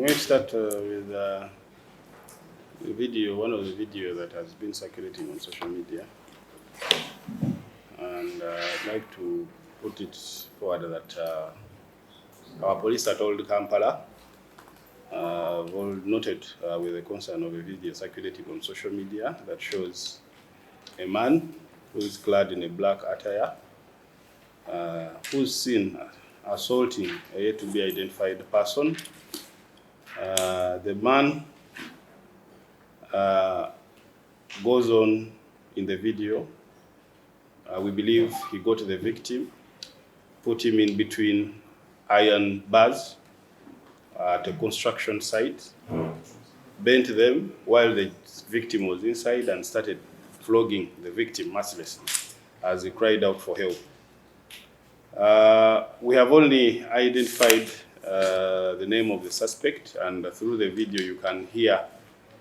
I'm going to start with the video, one of the videos that has been circulating on social media. And I'd like to put it forward that our police at Old Kampala noted with the concern of a video circulating on social media that shows a man who is clad in a black attire who's seen assaulting a yet to be identified person. The man goes on in the video. We believe he got the victim, put him in between iron bars at a construction site, bent them while the victim was inside, and started flogging the victim mercilessly as he cried out for help. We have only identified the name of the suspect, and through the video you can hear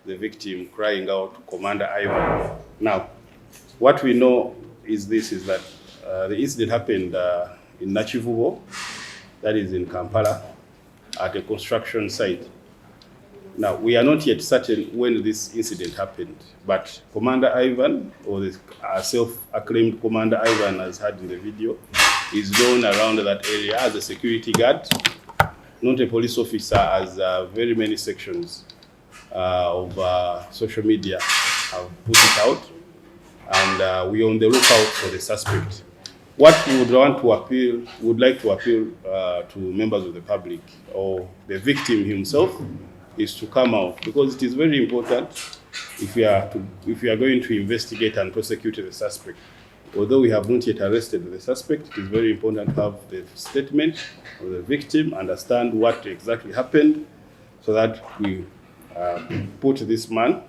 the victim crying out, "Commander Ivan." Now, what we know is that the incident happened in Nakivubo, that is in Kampala, at a construction site. Now, we are not yet certain when this incident happened, but Commander Ivan, or the self-acclaimed Commander Ivan as heard in the video, is known around that area as a security guard, not a police officer, as very many sections of social media have put it out, and we're on the lookout for the suspect. What we would like to appeal to members of the public or the victim himself is to come out, because it is very important if we are going to investigate and prosecute the suspect. Although we have not yet arrested the suspect, it is very important to have the statement of the victim, understand what exactly happened, so that we put this man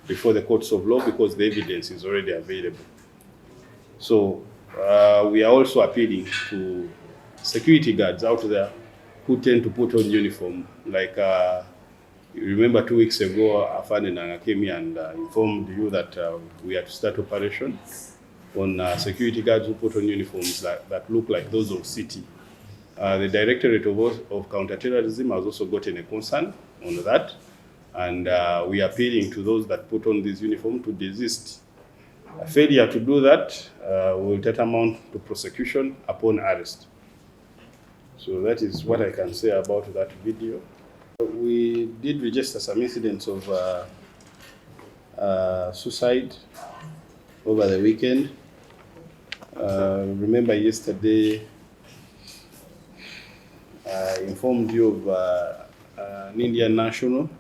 before the courts of law, because the evidence is already available. So we are also appealing to security guards out there who tend to put on uniform. Like you remember 2 weeks ago, Afande Nanga came here and informed you that we had to start operation on security guards who put on uniforms that look like those of City. The Directorate of Counterterrorism has also gotten a concern on that, and we are appealing to those that put on this uniform to desist. A failure to do that will tantamount to prosecution upon arrest. So that is what I can say about that video. We did register some incidents of suicide over the weekend. Remember yesterday I informed you of an Indian national,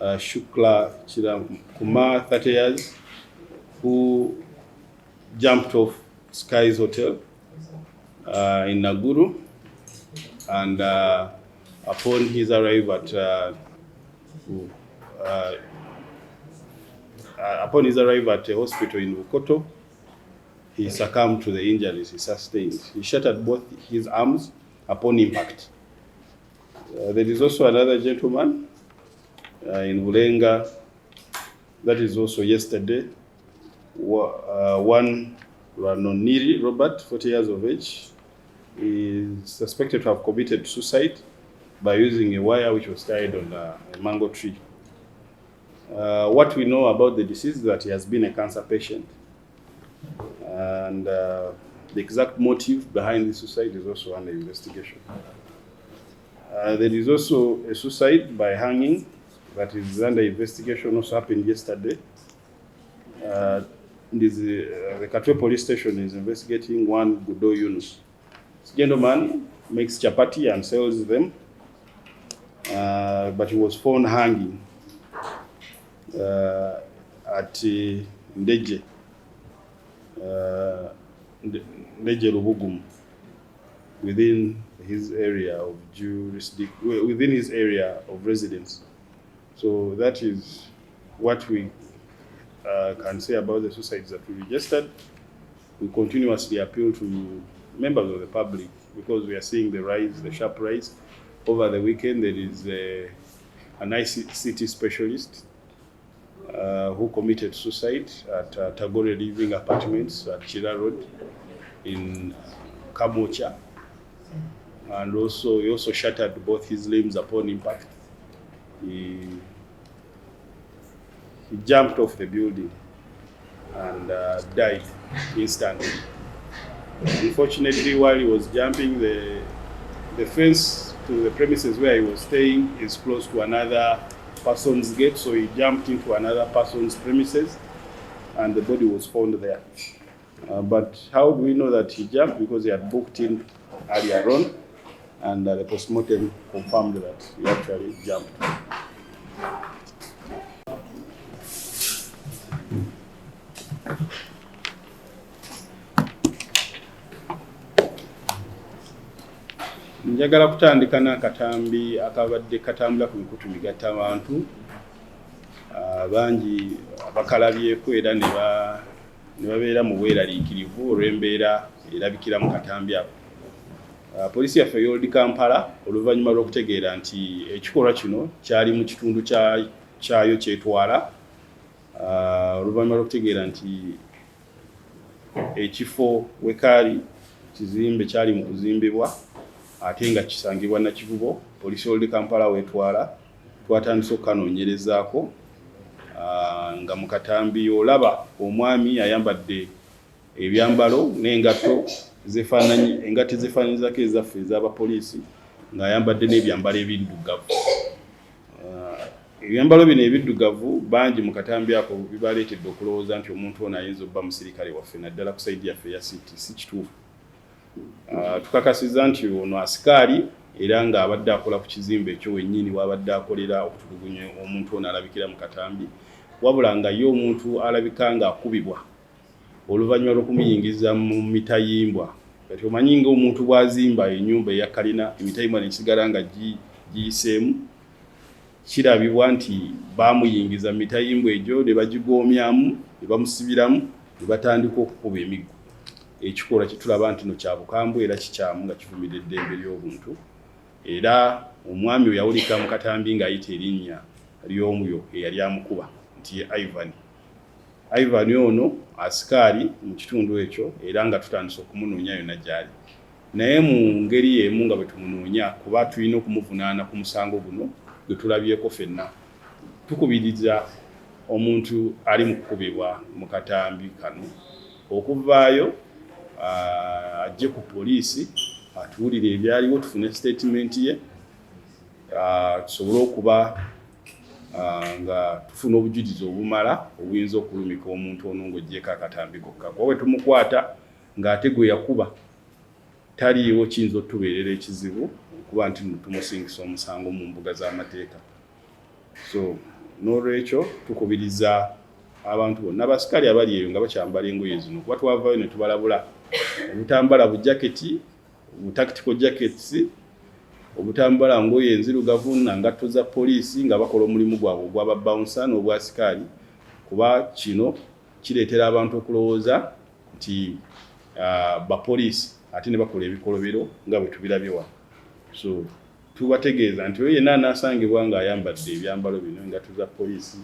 Shukla Kumar, 30 years, who jumped off Skies Hotel in Naguru, and upon his arrival at a hospital in Bukoto, he succumbed to the injuries he sustained. He shattered both his arms upon impact. There is also another gentleman in Bulenga, that is also yesterday, one Ranoniri Robert, 40 years of age, is suspected to have committed suicide by using a wire which was tied on a mango tree. What we know about the deceased is that he has been a cancer patient, and the exact motive behind the suicide is also under investigation. There is also a suicide by hanging that is under investigation, also happened yesterday. The Katwe police station is investigating one Gudo Yunus. This gentleman makes chapati and sells them, but he was found hanging at Ndeje Lubugum, within his area of within his area of residence. So that is what we can say about the suicides that we registered. We continuously appeal to members of the public, because we are seeing the sharp rise. Over the weekend, there is an ICT specialist who committed suicide at Tagore Living Apartments at Chira Road in Kamocha. And also, he also shattered both his limbs upon impact. he jumped off the building and died instantly. Unfortunately, while he was jumping, the fence to the premises where he was staying is close to another person's gate, so he jumped into another person's premises and the body was found there. But how do we know that he jumped? Because he had booked in earlier on and the postmortem confirmed that he actually jumped. Njagala kutandika n'akatambi akabadde katambula ku mikutu migatta abantu bangi bakalabyeko era ne babeera mu bweraliikirivu olw'embeera erabikira mu katambi ako. Poliisi yaffe y'Old Kampala oluvannyuma lw'okutegeera nti ekikolwa kino kyali mu kitundu kyayo kyetwala, oluvannyuma lw'okutegeera nti ekifo wekaali kizimbe kyali mu kuzimbibwa ate nga kisangibwa na Kivubo, poliisi y'Old Kampala wetwala twatandise okukanoonyerezaako nga mu katambi olaba omwami ayambadde ebyambalo n'engatto engatto zefaananyizako ezaffe ez'abapoliisi ng'ayambadde n'ebyambalo ebiddugavu. Ebyambalo bino ebiddugavu bangi mu katambi ako bibaleetedde okulowooza nti omuntu ono ayinza obba musirikale waffe naddala ku sayidi yaffe eya City. Si kituufu. Tukakasiza nti ono asikaali era ng'abadde akola ku kizimbe ekyo wennyini wabadde akolera okutulugunya omuntu ono alabikira mu katambi, wabula nga ye omuntu alabika ng'akubibwa oluvannyuma lw'okumuyingiza mu mitayimbwa. Kati omanyi ng'omuntu bw'azimba ennyumba eya kalina emitayimbwa ne kisigala nga giyiseemu, kirabibwa nti baamuyingiza mu mitayimbwa egyo ne bagigoomyamu ne bamusibiramu ne batandika okukuba emiggo. Ekikola kitulaba nti no kya bukambwe era kikyamu nga kivumidde eddembe ly'obuntu. Era omwami oyo yawulika mu katambi ng'ayita erinnya ly'omuyo eyali amukuba nti ye Ivan ono asikaali mu kitundu ekyo era nga tutandise okumunoonya yonna gy'ali. Naye mu ngeri y'emu nga bwe tumunoonya kuba tulina okumuvunaana ku musango guno gwe tulabyeko ffenna, tukubiriza omuntu ali mu kukubibwa mu katambi kano okuvaayo ajje ku poliisi atuwulire ebyaliwo, tufune statement ye, tusobole okuba nga tufuna obujulizi obumala obuyinza okulumika omuntu ono ng'oggyeko akatambi kokka. Kuba bwe tumukwata ng'ate gwe yakuba taliiwo kiyinza otubeerera ekizibu okuba nti tumusingisa omusango mu mbuga z'amateeka. So n'olwekyo tukubiriza abantu bonna abasikaali abali eyo nga bakyambala engoye zino kuba twavaayo ne tubalabula obutambala bujaketi, tactical jackets, obutambala ngoye enzirugavu na ngatto za poliisi nga bakola omulimu gwabwe ogw'aba bouncer n'obwasikaali, kuba kino kireetera abantu okulowooza nti bapoliisi ate ne bakola ebikolobero nga bwe tubirabye wano. So tubategeeza nti oyo yenna anaasangibwa ng'ayambadde ebyambalo bino engatto za poliisi,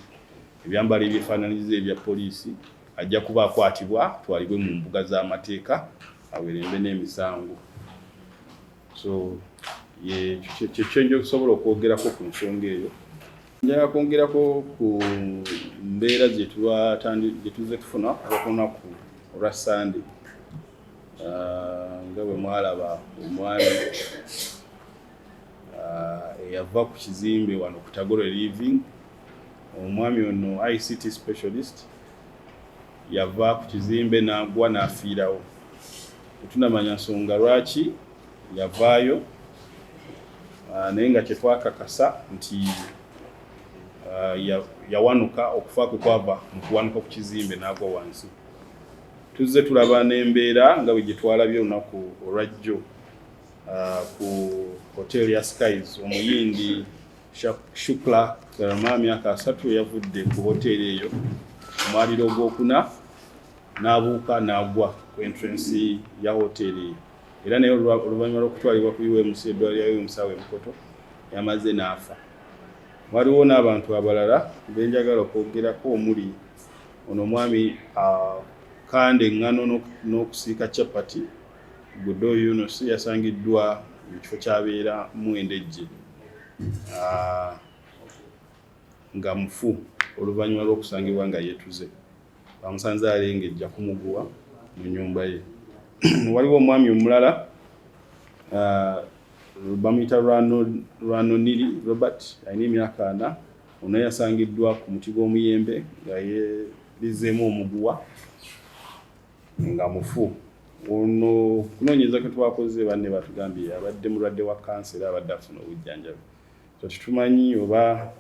ebyambalo ebyefaananyiriza ebya poliisi, ajja kuba akwatibwa twalibwe mu mbuga z'amateeka awerembe n'emisango. So kyekyo nja okusobola okwogerako ku nsonga eyo. Njagala kwongerako ku mbeera gye tuzze tufuna olunaku olwa Sunday. Nga bwe mwalaba omwami eyava ku kizimbe wano ku Tagore Living, omwami ono ICT specialist yava ku kizimbe n'agwa n'afiirawo. Tunamanya nsonga lwaki yavaayo, naye nga kyetwakakasa nti yawanuka okufa kwe kwava mu kuwanuka ku kizimbe n'agwa wansi. Tuzze tulaba n'embeera nga bwe gye twalabye olunaku olwajjo ku hoteli ya Skies. Omuyindi Shukla Garama myaka 3 yavudde ku hoteli eyo omwaliro ogwokuna n'abuuka n'agwa ku entrance ya hoteli, era naye oluvannyuma lw'okutwalibwa ku UMC eddwaliro lya UMC Mukoto yamaze n'afa. Waliwo n'abantu abalala benjagala okwogerako omuli ono omwami Kande Ngano n'okusiika Chapati Godo Yunus yasangiddwa mu kifo ky'abeera mu Endejje. nga mufu oluvannyuma lw'okusangibwa nga yeetuze. Bamusanze alengejja kumuguwa mu nnyumba ye. Waliwo omwami omulala bamuyita Lwanoniri Robert, alina emyaka 4. Ono yasangiddwa ku muti gw'omuyembe nga yeebizeemu omuguwa nga mufu. Ono kunoonyereza kwe twakoze banne batugambye abadde mulwadde wa kansa era abadde afuna obujjanjabi. So tetumanyi oba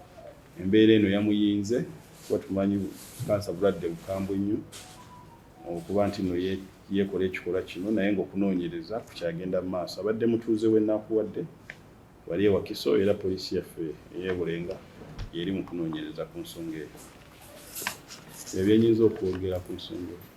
embeera eno yamuyinze kuba tumanyi kansa bulwadde bukambwe nnyo okuba nti no yeekola ekikolwa kino naye ng'okunoonyereza kukyagenda mu maaso. Abadde mutuuze w'ennakuwadde wali e Wakiso era poliisi yaffe ey'e Bulenga yeri mu kunoonyereza ku nsonga eyo. Ebyo bye nnyinza okwogera ku nsonga eyo.